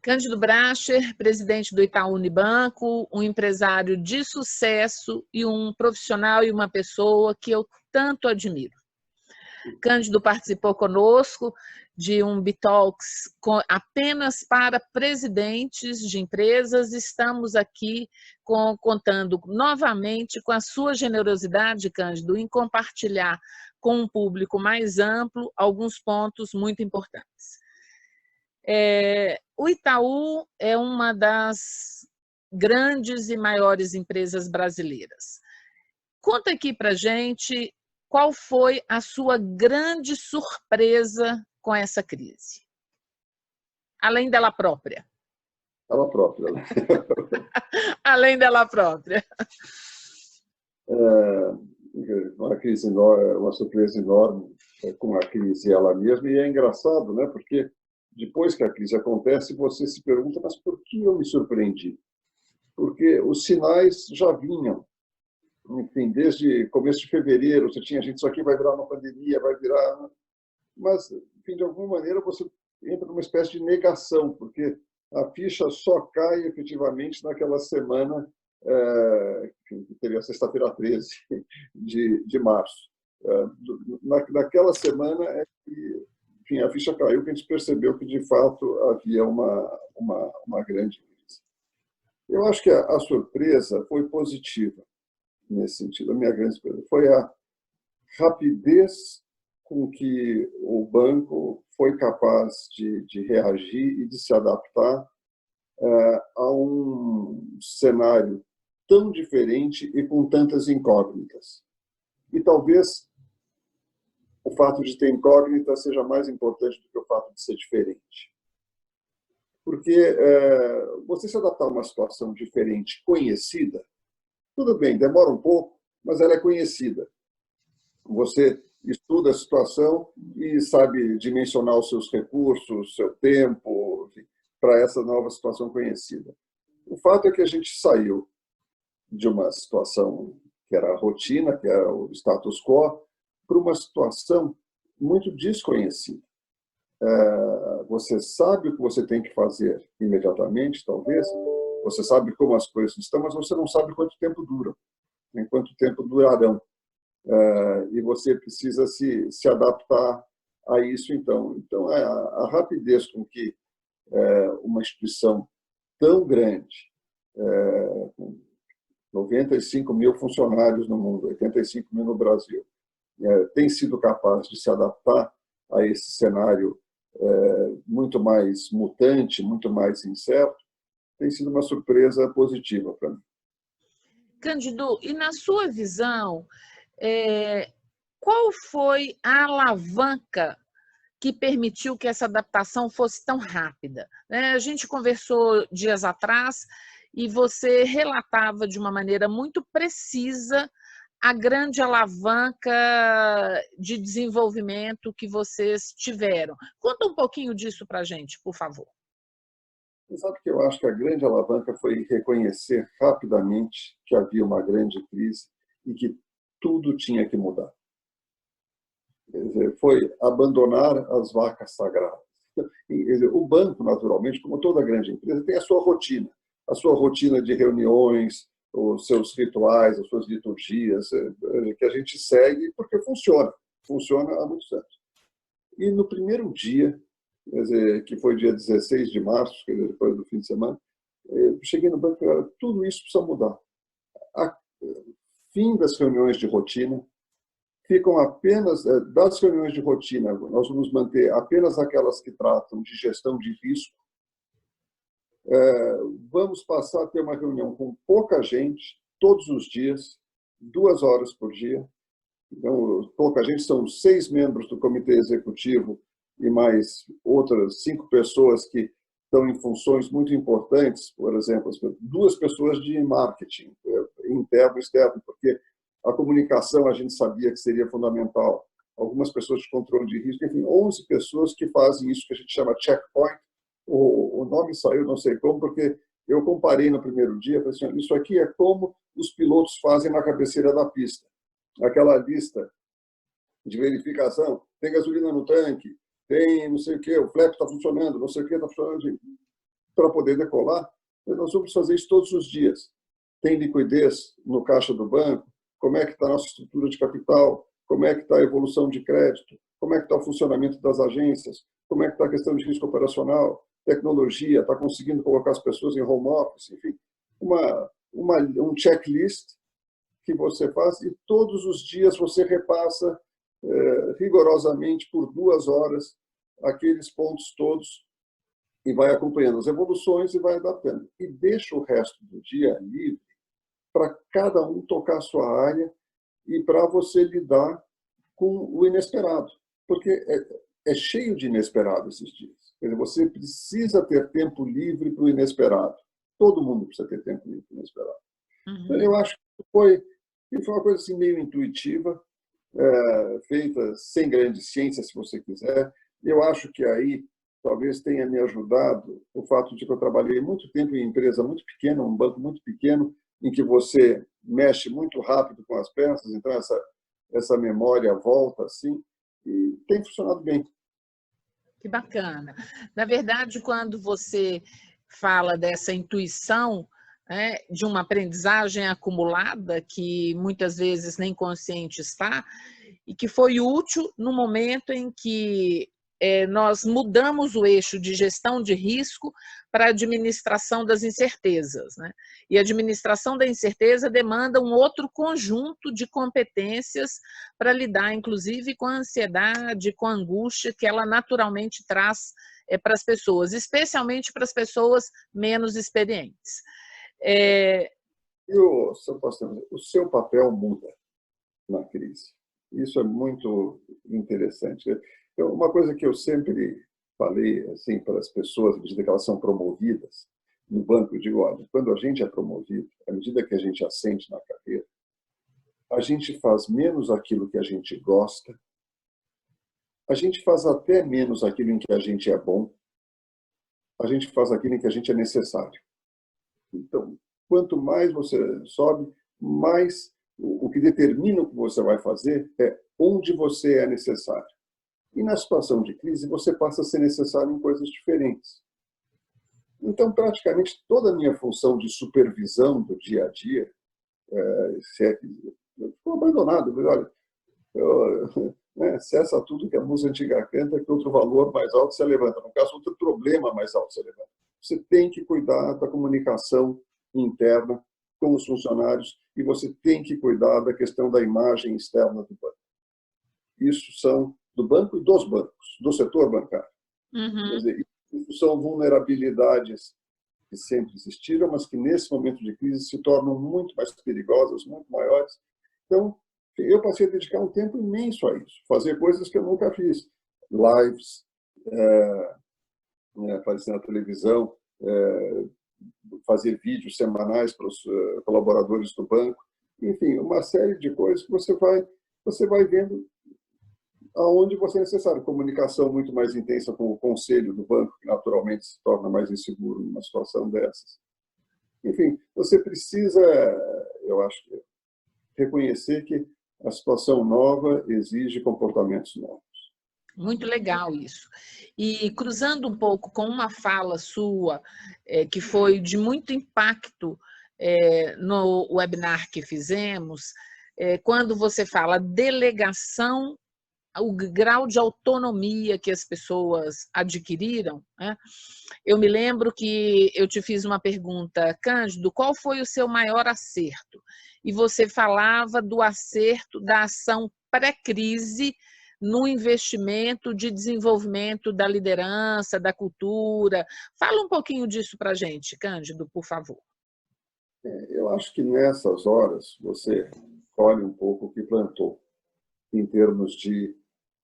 Cândido Bracher, presidente do Itaú Unibanco, um empresário de sucesso e um profissional e uma pessoa que eu tanto admiro. Cândido participou conosco de um Bitalks apenas para presidentes de empresas. Estamos aqui contando novamente com a sua generosidade, Cândido, em compartilhar com um público mais amplo alguns pontos muito importantes. O Itaú é uma das grandes e maiores empresas brasileiras. Conta aqui para a gente qual foi a sua grande surpresa com essa crise, além dela própria. Ela própria, né? Além dela própria. Uma crise enorme, uma surpresa enorme com a crise ela mesma, e é engraçado, né? Porque depois que a crise acontece, você se pergunta, mas por que eu me surpreendi? Porque os sinais já vinham. Enfim, desde começo de fevereiro, você tinha gente, isso aqui vai virar uma pandemia, vai virar... Mas, enfim, de alguma maneira, você entra numa espécie de negação, porque a ficha só cai efetivamente naquela semana, que teve a sexta-feira 13 de março. Naquela semana é que, enfim, a ficha caiu, que a gente percebeu que, de fato, havia uma grande crise. Eu acho que a surpresa foi positiva nesse sentido. A minha grande surpresa foi a rapidez com que o banco foi capaz de reagir e de se adaptar a um cenário tão diferente e com tantas incógnitas. E talvez o fato de ter incógnita seja mais importante do que o fato de ser diferente. Porque você se adaptar a uma situação diferente, conhecida, tudo bem, demora um pouco, mas ela é conhecida. Você estuda a situação e sabe dimensionar os seus recursos, seu tempo, para essa nova situação conhecida. O fato é que a gente saiu de uma situação que era a rotina, que era o status quo, para uma situação muito desconhecida. Você sabe o que você tem que fazer imediatamente, talvez, você sabe como as coisas estão, mas você não sabe quanto tempo duram, nem quanto tempo durarão. E você precisa se adaptar a isso, então. Então, a rapidez com que uma instituição tão grande, com 95 mil funcionários no mundo, 85 mil no Brasil, tem sido capaz de se adaptar a esse cenário muito mais mutante, muito mais incerto, tem sido uma surpresa positiva para mim. Cândido, e na sua visão, qual foi a alavanca que permitiu que essa adaptação fosse tão rápida? A gente conversou dias atrás e você relatava de uma maneira muito precisa a grande alavanca de desenvolvimento que vocês tiveram. Conta um pouquinho disso para a gente, por favor. Você sabe que eu acho que a grande alavanca foi reconhecer rapidamente que havia uma grande crise e que tudo tinha que mudar. Quer dizer, foi abandonar as vacas sagradas. O banco, naturalmente, como toda grande empresa, tem a sua rotina de reuniões, os seus rituais, as suas liturgias, que a gente segue porque funciona há muitos anos. E no primeiro dia, quer dizer, que foi dia 16 de março, quer dizer, depois do fim de semana, eu cheguei no banco e falei, tudo isso precisa mudar. Fim das reuniões de rotina, ficam apenas, das reuniões de rotina, nós vamos manter apenas aquelas que tratam de gestão de risco. Vamos passar a ter uma reunião com pouca gente, todos os dias, 2 horas por dia. Então, pouca gente, são 6 membros do comitê executivo e mais outras 5 pessoas que estão em funções muito importantes, por exemplo, 2 pessoas de marketing, interno e externo, porque a comunicação a gente sabia que seria fundamental. Algumas pessoas de controle de risco, enfim, 11 pessoas que fazem isso que a gente chama checkpoint. O nome saiu, não sei como, porque eu comparei no primeiro dia, falei assim, isso aqui é como os pilotos fazem na cabeceira da pista. Aquela lista de verificação, tem gasolina no tanque, tem não sei o quê, o flap está funcionando, não sei o quê está funcionando. para poder decolar, nós vamos fazer isso todos os dias. Tem liquidez no caixa do banco? Como é que está a nossa estrutura de capital? Como é que está a evolução de crédito? Como é que está o funcionamento das agências? Como é que está a questão de risco operacional? Tecnologia, está conseguindo colocar as pessoas em home office? Enfim, um checklist que você faz e todos os dias você repassa rigorosamente por 2 horas aqueles pontos todos e vai acompanhando as evoluções e vai adaptando. E deixa o resto do dia livre para cada um tocar a sua área e para você lidar com o inesperado. Porque é cheio de inesperado esses dias. Quer dizer, você precisa ter tempo livre para o inesperado. Todo mundo precisa ter tempo livre para o inesperado. Então, eu acho que foi uma coisa assim, meio intuitiva, feita sem grande ciência, se você quiser. Eu acho que aí talvez tenha me ajudado o fato de que eu trabalhei muito tempo em empresa muito pequena, um banco muito pequeno, em que você mexe muito rápido com as peças, então essa memória volta assim, e tem funcionado bem. Que bacana. Na verdade, quando você fala dessa intuição, né, de uma aprendizagem acumulada, que muitas vezes nem consciente está, e que foi útil no momento em que nós mudamos o eixo de gestão de risco para a administração das incertezas, né? E a administração da incerteza demanda um outro conjunto de competências para lidar, inclusive, com a ansiedade, com a angústia que ela naturalmente traz para as pessoas, especialmente para as pessoas menos experientes. O seu papel muda na crise. Isso é muito interessante. Uma coisa que eu sempre falei assim para as pessoas, à medida que elas são promovidas no banco, eu digo, olha, quando a gente é promovido, à medida que a gente ascende na carreira, a gente faz menos aquilo que a gente gosta, a gente faz até menos aquilo em que a gente é bom, a gente faz aquilo em que a gente é necessário. Então, quanto mais você sobe, mais o que determina o que você vai fazer é onde você é necessário. E na situação de crise, você passa a ser necessário em coisas diferentes. Então, praticamente toda a minha função de supervisão do dia a dia, ficou abandonado. Olha, cessa tudo que a música antiga canta, que outro valor mais alto se levanta. No caso, outro problema mais alto se levanta. Você tem que cuidar da comunicação interna com os funcionários e você tem que cuidar da questão da imagem externa do banco. Isso são do banco e dos bancos, do setor bancário. Quer dizer, isso são vulnerabilidades que sempre existiram, mas que nesse momento de crise se tornam muito mais perigosas, muito maiores. Então, eu passei a dedicar um tempo imenso a isso, fazer coisas que eu nunca fiz. Lives, aparecer na televisão, fazer vídeos semanais para os colaboradores do banco. Enfim, uma série de coisas que você vai vendo aonde você é necessário. Comunicação muito mais intensa com o conselho do banco, que naturalmente se torna mais inseguro numa situação dessas. Enfim, você precisa, eu acho, reconhecer que a situação nova exige comportamentos novos. Muito legal isso. E cruzando um pouco com uma fala sua, que foi de muito impacto no webinar que fizemos, quando você fala delegação, o grau de autonomia que as pessoas adquiriram, né? Eu me lembro que eu te fiz uma pergunta, Cândido, qual foi o seu maior acerto? E você falava do acerto da ação pré-crise no investimento de desenvolvimento da liderança, da cultura. Fala um pouquinho disso para a gente, Cândido, por favor. Eu acho que nessas horas você colhe um pouco o que plantou, em termos de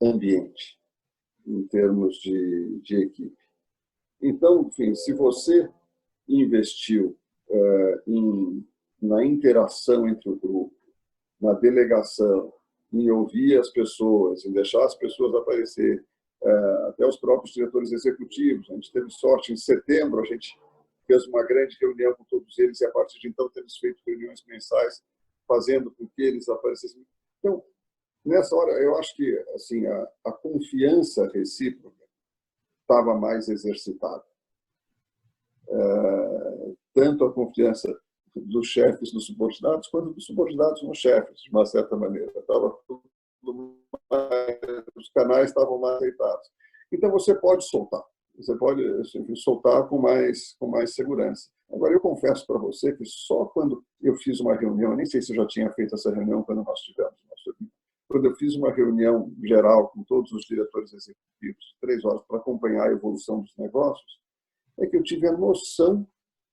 ambiente, em termos de equipe. Então, enfim, se você investiu na interação entre o grupo, na delegação, em ouvir as pessoas, em deixar as pessoas aparecer, até os próprios diretores executivos. A gente teve sorte, em setembro, a gente fez uma grande reunião com todos eles e, a partir de então, temos feito reuniões mensais, fazendo com que eles aparecessem. Então, nessa hora, eu acho que assim, a confiança recíproca estava mais exercitada. tanto a confiança dos chefes nos subordinados, quanto dos subordinados nos chefes, de uma certa maneira. Os canais estavam mais aceitados. Então, você pode soltar. Você pode assim, soltar com mais segurança. Agora, eu confesso para você que só quando eu fiz uma reunião, nem sei se eu já tinha feito essa reunião quando nós tivemos, quando eu fiz uma reunião geral com todos os diretores executivos, 3 horas, para acompanhar a evolução dos negócios, é que eu tive a noção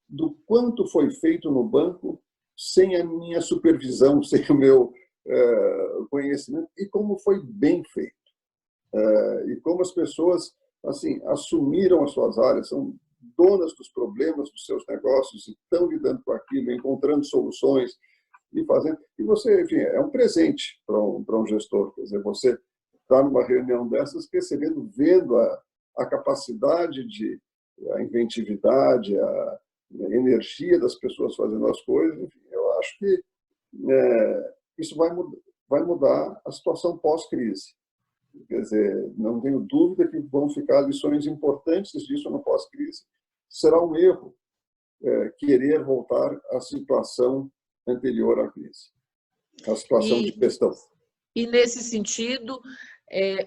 do quanto foi feito no banco sem a minha supervisão, sem o meu conhecimento, e como foi bem feito. E como as pessoas assim assumiram as suas áreas, são donas dos problemas dos seus negócios e estão lidando com aquilo, encontrando soluções e fazendo. E você, enfim, é um presente para um gestor. Quer dizer, você está numa reunião dessas percebendo, vendo a capacidade a inventividade, a energia das pessoas fazendo as coisas. Enfim, eu acho que isso vai mudar a situação pós-crise. Quer dizer, não tenho dúvida que vão ficar lições importantes disso no pós-crise. Será um erro querer voltar à situação anterior à crise, à situação de gestão. E, nesse sentido,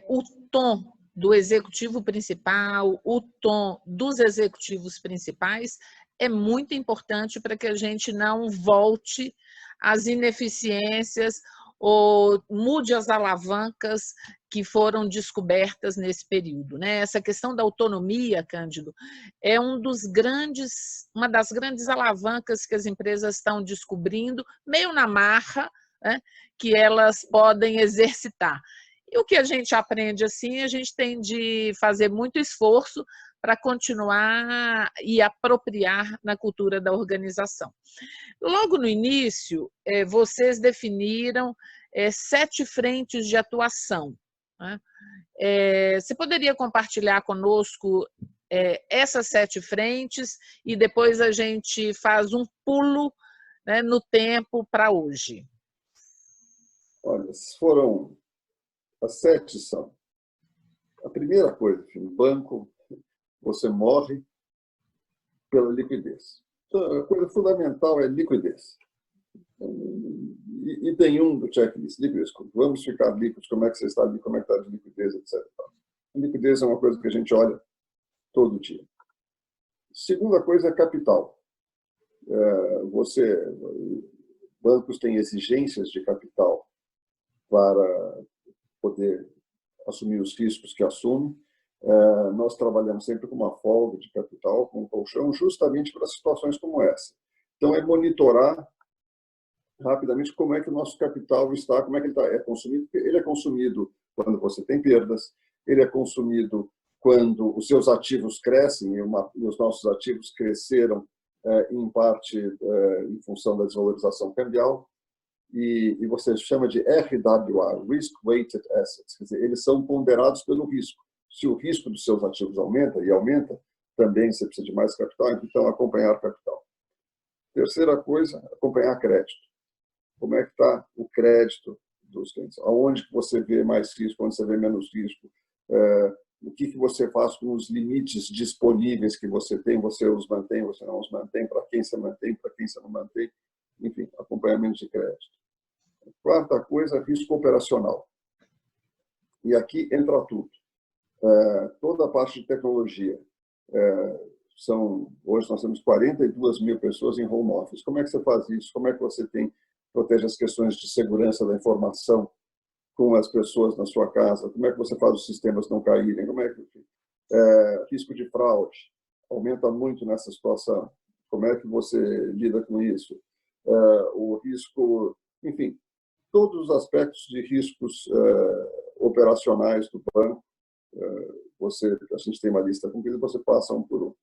o tom do executivo principal, o tom dos executivos principais é muito importante para que a gente não volte às ineficiências ou mude as alavancas que foram descobertas nesse período, né? Essa questão da autonomia, Cândido, é uma das grandes alavancas que as empresas estão descobrindo, meio na marra, né, que elas podem exercitar. E o que a gente aprende assim, a gente tem de fazer muito esforço para continuar e apropriar na cultura da organização. Logo no início, vocês definiram 7 frentes de atuação, né? Você poderia compartilhar conosco essas 7 frentes e depois a gente faz um pulo, né, no tempo para hoje? Olha, foram as 7 são. A primeira coisa, no banco, você morre pela liquidez. Então, a coisa fundamental é liquidez. Item 1 do checklist, liquidez. Vamos ficar líquidos, como é que você está ali, como é que está de liquidez, etc. A liquidez é uma coisa que a gente olha todo dia. Segunda coisa é capital. Bancos têm exigências de capital para poder assumir os riscos que assumem. Nós trabalhamos sempre com uma folga de capital, com um colchão, justamente para situações como essa. Então, é monitorar rapidamente como é que o nosso capital está, como é que ele está. Ele é consumido quando você tem perdas, ele é consumido quando os seus ativos crescem, e os nossos ativos cresceram em parte em função da desvalorização cambial, e você chama de RWA, Risk Weighted Assets, quer dizer, eles são ponderados pelo risco. Se o risco dos seus ativos aumenta, e aumenta, também você precisa de mais capital, então acompanhar capital. Terceira coisa, acompanhar crédito. Como é que está o crédito dos clientes? Aonde que você vê mais risco, onde você vê menos risco? O que você faz com os limites disponíveis que você tem? Você os mantém, você não os mantém? Para quem você mantém, para quem você não mantém? Enfim, acompanhamento de crédito. Quarta coisa, risco operacional. E aqui entra tudo. Toda a parte de tecnologia. Hoje nós temos 42 mil pessoas em home office. Como é que você faz isso? Como é que você protege as questões de segurança da informação com as pessoas na sua casa? Como é que você faz os sistemas não caírem? Risco de fraude aumenta muito nessa situação. Como é que você lida com isso? O risco, enfim, todos os aspectos de riscos operacionais do banco. A gente tem uma lista com eles, você passa um por um.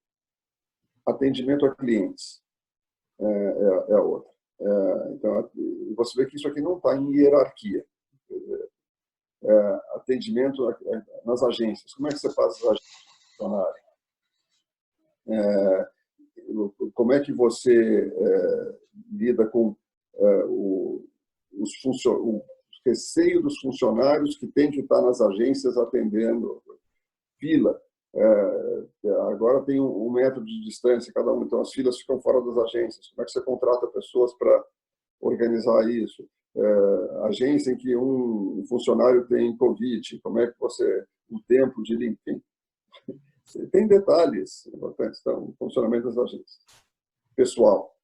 Atendimento a clientes é a outra. Então, você vê que isso aqui não está em hierarquia. Atendimento nas agências. Como é que você faz as agências funcionarem? Como é que você lida com o receio dos funcionários que têm que estar nas agências atendendo fila Agora tem 1 metro de distância cada um, então as filas ficam fora das agências. Como é que você contrata pessoas para organizar isso? Agência em que um funcionário tem Covid, como é que você... o tempo de limpeza. Tem detalhes importantes, então, o funcionamento das agências. Pessoal,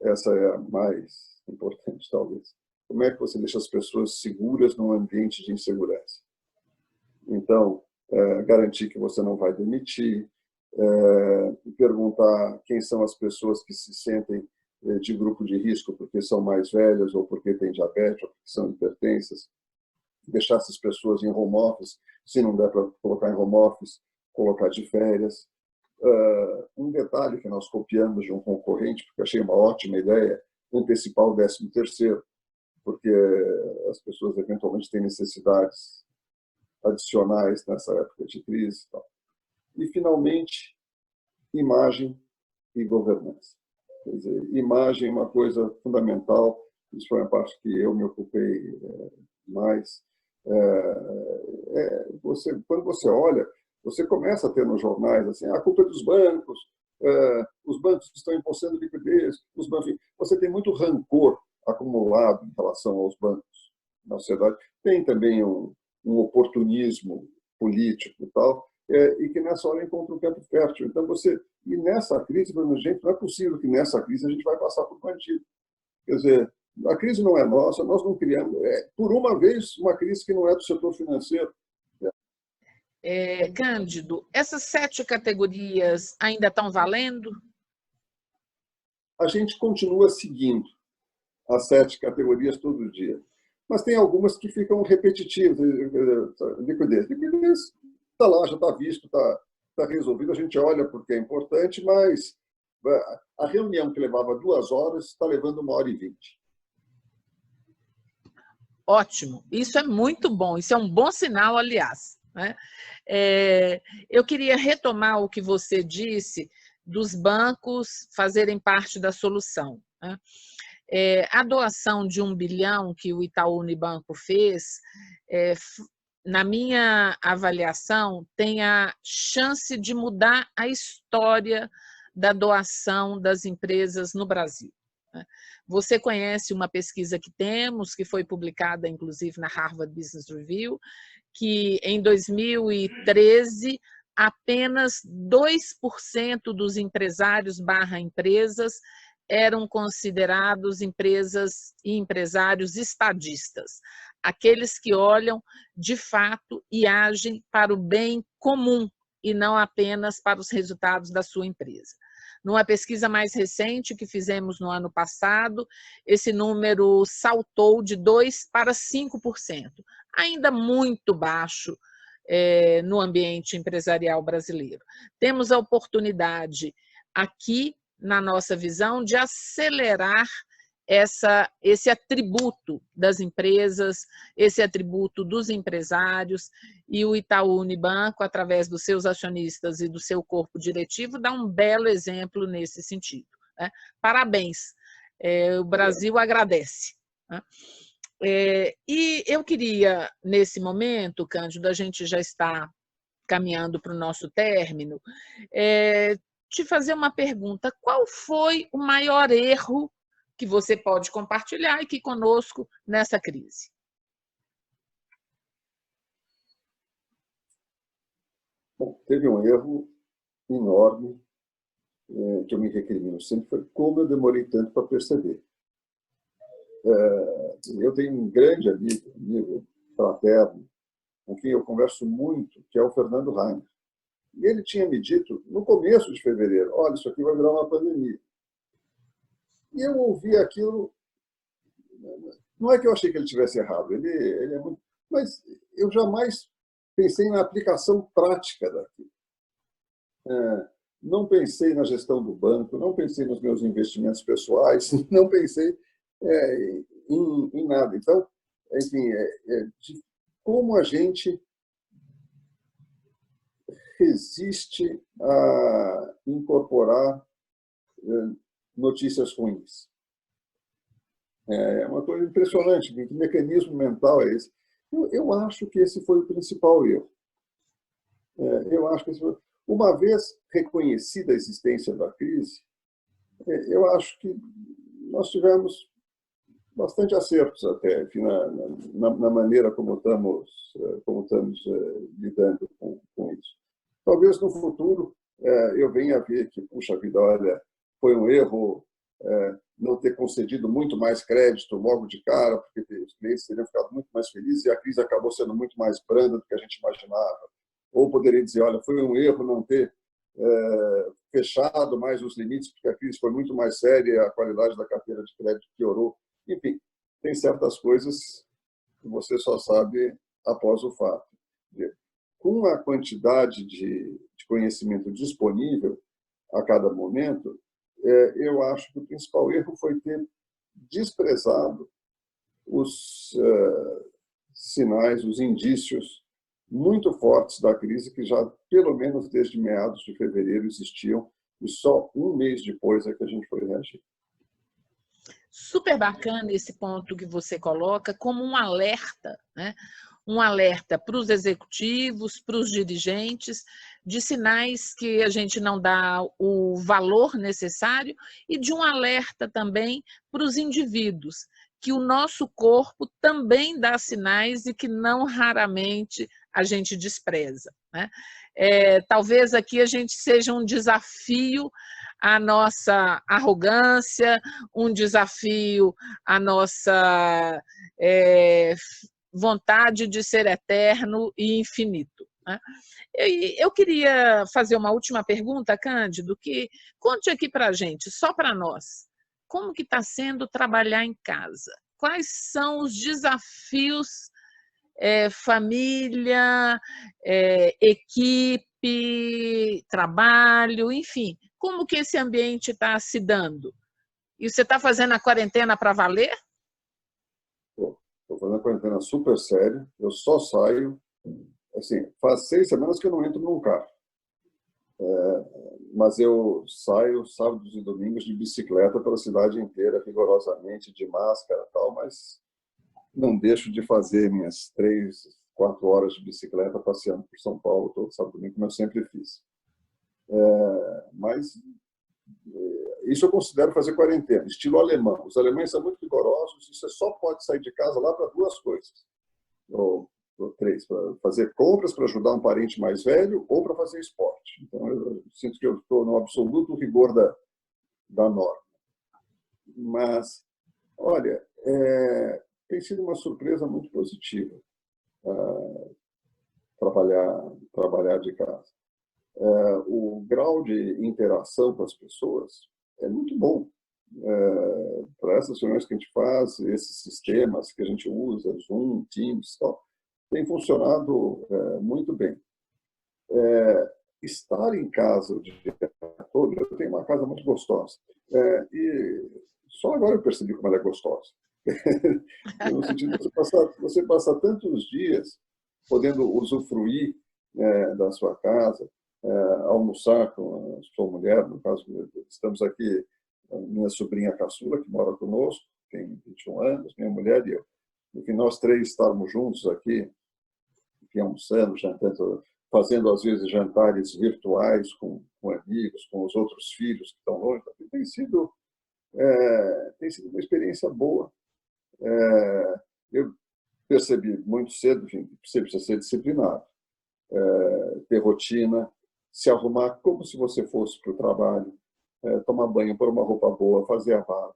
essa é a mais importante, talvez. Como é que você deixa as pessoas seguras num ambiente de insegurança? Então, garantir que você não vai demitir, perguntar quem são as pessoas que se sentem de grupo de risco porque são mais velhas ou porque têm diabetes ou porque são hipertensas, deixar essas pessoas em home office, se não der para colocar em home office, colocar de férias. Um detalhe que nós copiamos de um concorrente, porque achei uma ótima ideia, antecipar o 13º, porque as pessoas eventualmente têm necessidades adicionais nessa época de crise. E, finalmente, imagem e governança. Quer dizer, imagem é uma coisa fundamental, isso foi uma parte que eu me ocupei mais. Quando você olha, você começa a ter nos jornais assim, a culpa é dos bancos, os bancos estão empossando liquidez, os bancos... Você tem muito rancor acumulado em relação aos bancos na sociedade. Tem também um oportunismo político e tal, e que nessa hora encontra um campo fértil. Então, e nessa crise, gente, não é possível que nessa crise a gente vai passar por bandido. Quer dizer, a crise não é nossa, nós não criamos, por uma vez, uma crise que não é do setor financeiro. Cândido, essas 7 categorias ainda estão valendo? A gente continua seguindo as 7 categorias todo dia. Mas tem algumas que ficam repetitivas. Liquidez está lá, já está visto, está resolvido. A gente olha porque é importante, mas a reunião que levava 2 horas está levando 1h20. Ótimo, isso é muito bom, isso é um bom sinal, aliás. Né? Eu queria retomar o que você disse dos bancos fazerem parte da solução. Né? A doação de 1 bilhão que o Itaú Unibanco fez, na minha avaliação, tem a chance de mudar a história da doação das empresas no Brasil. Você conhece uma pesquisa que temos, que foi publicada, inclusive, na Harvard Business Review, que em 2013, apenas 2% dos empresários / empresas eram considerados empresas e empresários estadistas, aqueles que olham de fato e agem para o bem comum e não apenas para os resultados da sua empresa. Numa pesquisa mais recente que fizemos no ano passado, esse número saltou de 2% para 5%, ainda muito baixo no ambiente empresarial brasileiro. Temos a oportunidade aqui, na nossa visão, de acelerar esse atributo das empresas, esse atributo dos empresários, e o Itaú Unibanco, através dos seus acionistas e do seu corpo diretivo, dá um belo exemplo nesse sentido. Né? Parabéns, o Brasil agradece. Né? E eu queria, nesse momento, Cândido, a gente já está caminhando para o nosso término, te fazer uma pergunta: qual foi o maior erro que você pode compartilhar aqui conosco nessa crise? Bom, teve um erro enorme que eu me recrimino sempre, foi como eu demorei tanto para perceber. Eu tenho um grande amigo fraterno, com quem eu converso muito, que é o Fernando Rainer. E ele tinha me dito, no começo de fevereiro, olha, isso aqui vai virar uma pandemia. E eu ouvi aquilo, não é que eu achei que ele tivesse errado, ele é muito, mas eu jamais pensei na aplicação prática daquilo. Não pensei na gestão do banco, não pensei nos meus investimentos pessoais, não pensei em nada. Então, enfim, de como a gente resiste a incorporar notícias ruins. É uma coisa impressionante, que mecanismo mental é esse? Eu acho que esse foi o principal erro. Eu acho que, uma vez reconhecida a existência da crise, eu acho que nós tivemos bastante acertos até, enfim, na maneira como estamos lidando com isso. Talvez no futuro eu venha a ver que, puxa vida, olha, foi um erro não ter concedido muito mais crédito logo de cara, porque os clientes teriam ficado muito mais felizes e a crise acabou sendo muito mais branda do que a gente imaginava. Ou poderia dizer, olha, foi um erro não ter fechado mais os limites, porque a crise foi muito mais séria e a qualidade da carteira de crédito piorou. Enfim, tem certas coisas que você só sabe após o fato. Com a quantidade de conhecimento disponível a cada momento, eu acho que o principal erro foi ter desprezado os sinais, os indícios muito fortes da crise que já, pelo menos desde meados de fevereiro, existiam, e só um mês depois é que a gente foi reagir. Super bacana esse ponto que você coloca como um alerta, né? Um alerta para os executivos, para os dirigentes, de sinais que a gente não dá o valor necessário e de um alerta também para os indivíduos, que o nosso corpo também dá sinais e que não raramente a gente despreza, né? Talvez aqui a gente seja um desafio à nossa arrogância, um desafio à nossa vontade de ser eterno e infinito, né? Eu queria fazer uma última pergunta, Cândido, que conte aqui para a gente, só para nós, como que está sendo trabalhar em casa? Quais são os desafios, família, equipe, trabalho, enfim, como que esse ambiente está se dando? E você está fazendo a quarentena para valer? Estou fazendo a quarentena super séria, eu só saio, assim, faz 6 semanas que eu não entro num carro. Mas eu saio sábados e domingos de bicicleta pela cidade inteira, rigorosamente, de máscara e tal, mas não deixo de fazer minhas 3, 4 horas de bicicleta passeando por São Paulo todo sábado e domingo, como eu sempre fiz. Mas isso eu considero fazer quarentena, estilo alemão. Os alemães são muito rigorosos e você só pode sair de casa lá para 2 coisas. Ou 3, para fazer compras, para ajudar um parente mais velho ou para fazer esporte. Então, eu sinto que eu estou no absoluto rigor da norma. Mas, olha, tem sido uma surpresa muito positiva trabalhar de casa. O grau de interação com as pessoas é muito bom. Para essas reuniões que a gente faz, esses sistemas que a gente usa, Zoom, Teams, tal, tem funcionado muito bem. Estar em casa o dia todo, eu tenho uma casa muito gostosa. E só agora eu percebi como ela é gostosa. No sentido de você passar tantos dias podendo usufruir da sua casa, almoçar com a sua mulher, no caso, estamos aqui, a minha sobrinha caçula, que mora conosco, tem 21 anos, minha mulher e eu. Enfim, nós 3 estarmos juntos aqui, almoçando, jantando, fazendo, às vezes, jantares virtuais com amigos, com os outros filhos que estão longe. Tem sido uma experiência boa. Eu percebi muito cedo que você precisa ser disciplinado, ter rotina, se arrumar como se você fosse para o trabalho, tomar banho, pôr uma roupa boa, fazer a barba.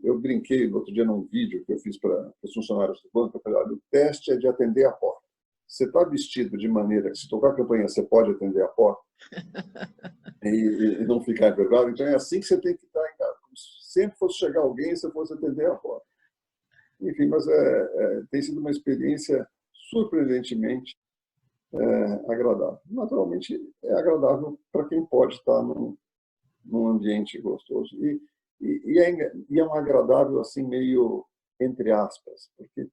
Eu brinquei no outro dia num vídeo que eu fiz para os funcionários do banco. Eu falei, olha, o teste é de atender a porta. Você está vestido de maneira que, se tocar a campainha, você pode atender a porta e não ficar envergonhado. Então, é assim que você tem que estar em casa. Como se sempre fosse chegar alguém e você fosse atender a porta. Enfim, mas tem sido uma experiência surpreendentemente agradável. Naturalmente, é agradável para quem pode estar num ambiente gostoso. E é um agradável, assim, meio entre aspas, porque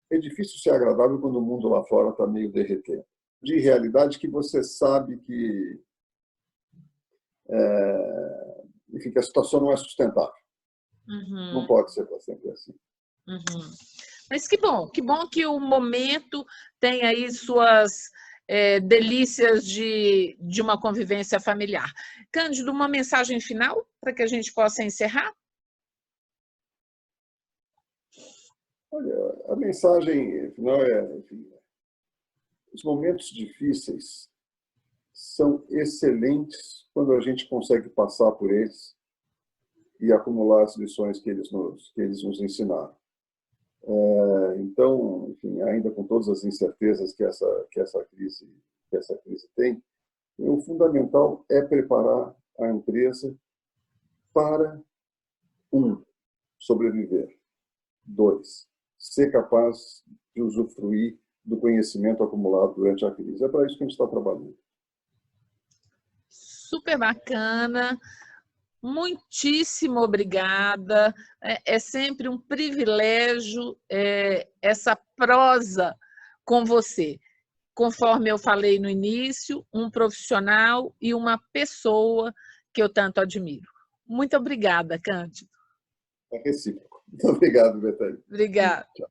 é difícil ser agradável quando o mundo lá fora está meio derretendo. De realidade que você sabe que, enfim, que a situação não é sustentável. Uhum. Não pode ser para sempre assim. Uhum. Mas que bom que o momento tem aí suas delícias de uma convivência familiar. Cândido, uma mensagem final para que a gente possa encerrar? Olha, a mensagem final é, enfim, os momentos difíceis são excelentes quando a gente consegue passar por eles e acumular as lições que eles nos ensinaram. Então, enfim, ainda com todas as incertezas que essa crise tem, o fundamental é preparar a empresa para, 1, sobreviver, 2, ser capaz de usufruir do conhecimento acumulado durante a crise. É para isso que a gente está trabalhando. Super bacana. Muitíssimo obrigada. É sempre um privilégio essa prosa com você. Conforme eu falei no início, um profissional e uma pessoa que eu tanto admiro. Muito obrigada, Cândido. É recíproco. Muito obrigado, Betânia. Obrigada. Tchau.